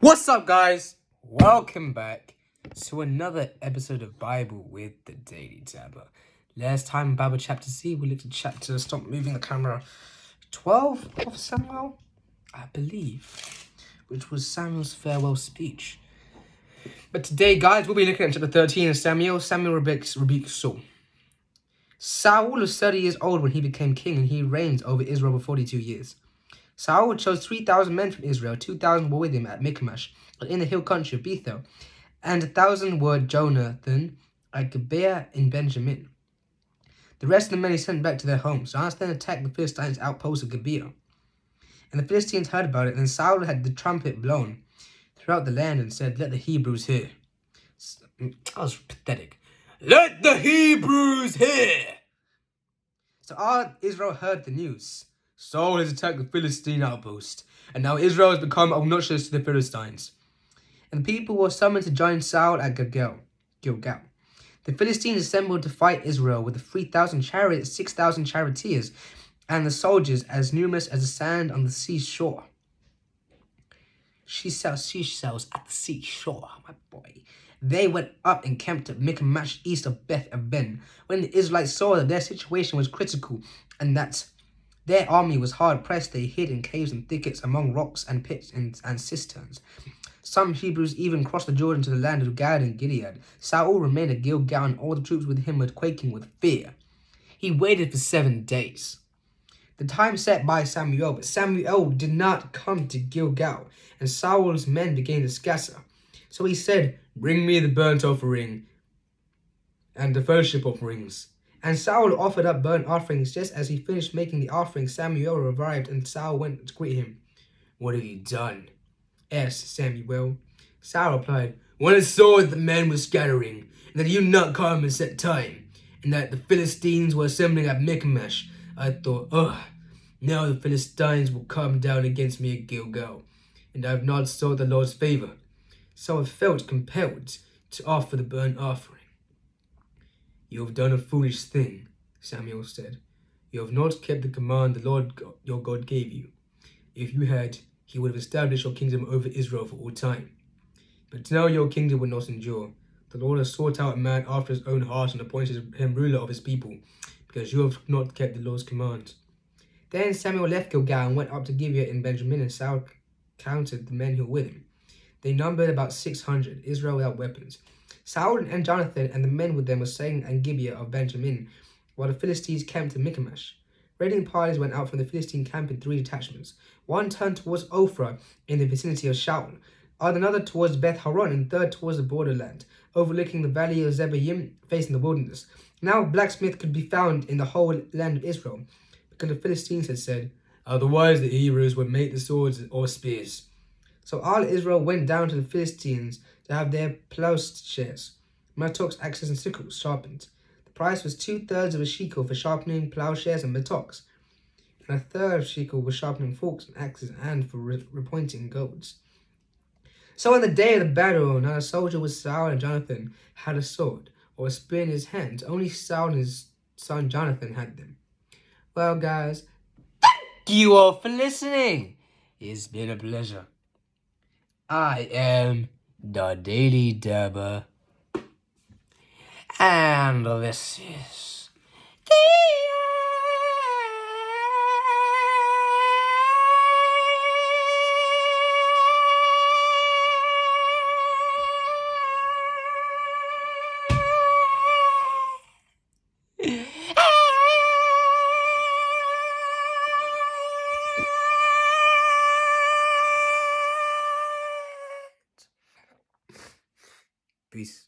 What's up, guys? Welcome back to another episode of Bible with the Daily Dabber. Last time in Bible chapter C, we looked at chapter, stop moving the camera, 12 of Samuel, I believe, which was Samuel's farewell speech. But today, guys, we'll be looking at chapter 13 of Samuel. Samuel rebukes Saul. Saul was 30 years old when he became king, and he reigned over Israel for 42 years. Saul chose 3,000 men from Israel. 2,000 were with him at Michmash, in the hill country of Bethel, and 1,000 were Jonathan at Gibeah in Benjamin. The rest of the men he sent back to their homes. Jonathan attacked the Philistines' outpost of Gibeah, and the Philistines heard about it. And Saul had the trumpet blown throughout the land and said, "Let the Hebrews hear." That was pathetic. "Let the Hebrews hear!" So all Israel heard the news. Saul has attacked the Philistine outpost, and now Israel has become obnoxious to the Philistines. And the people were summoned to join Saul at Gilgal. The Philistines assembled to fight Israel with the 3,000 chariots, 6,000 charioteers, and the soldiers as numerous as the sand on the seashore. Seashells at the seashore, my boy. They went up and camped at Michmash east of Beth Aven. When the Israelites saw that their situation was critical and that their army was hard-pressed, they hid in caves and thickets among rocks and pits and cisterns. Some Hebrews even crossed the Jordan to the land of Gad and Gilead. Saul remained at Gilgal, and all the troops with him were quaking with fear. He waited for 7 days, the time set by Samuel, but Samuel did not come to Gilgal, and Saul's men began to scatter. So he said, "Bring me the burnt offering and the fellowship offerings." And Saul offered up burnt offerings. Just as he finished making the offering, Samuel arrived, and Saul went to greet him. "What have you done?" asked Samuel. Saul replied, "When I saw that the men were scattering, and that you not come at set time, and that the Philistines were assembling at Michmash, I thought, now the Philistines will come down against me at Gilgal, and I have not sought the Lord's favor. So I felt compelled to offer the burnt offering." "You have done a foolish thing," Samuel said. "You have not kept the command the Lord your God gave you. If you had, he would have established your kingdom over Israel for all time. But now your kingdom will not endure. The Lord has sought out a man after his own heart and appointed him ruler of his people, because you have not kept the Lord's command." Then Samuel left Gilgal and went up to Gibeah in Benjamin, and Saul counted the men who were with him. They numbered about 600, Israel without weapons. Saul and Jonathan and the men with them were staying at Gibeah of Benjamin, while the Philistines camped in Michmash. Raiding parties went out from the Philistine camp in 3 detachments. One turned towards Ophrah in the vicinity of Shaul, another towards Beth Horon, and third towards the borderland, overlooking the valley of Zeboim, facing the wilderness. Now a blacksmith could be found in the whole land of Israel, because the Philistines had said, "Otherwise the Hebrews would make the swords or spears." So all Israel went down to the Philistines to have their plowshares, mattocks, axes, and sickles sharpened. The price was 2/3 of a shekel for sharpening plowshares and mattocks, and 1/3 shekel for sharpening forks and axes, and for repointing goads. So on the day of the battle, not a soldier with Saul and Jonathan had a sword or a spear in his hands. Only Saul and his son Jonathan had them. Well, guys, thank you all for listening. It's been a pleasure. I am the Daily Dabber, and this is the Peace.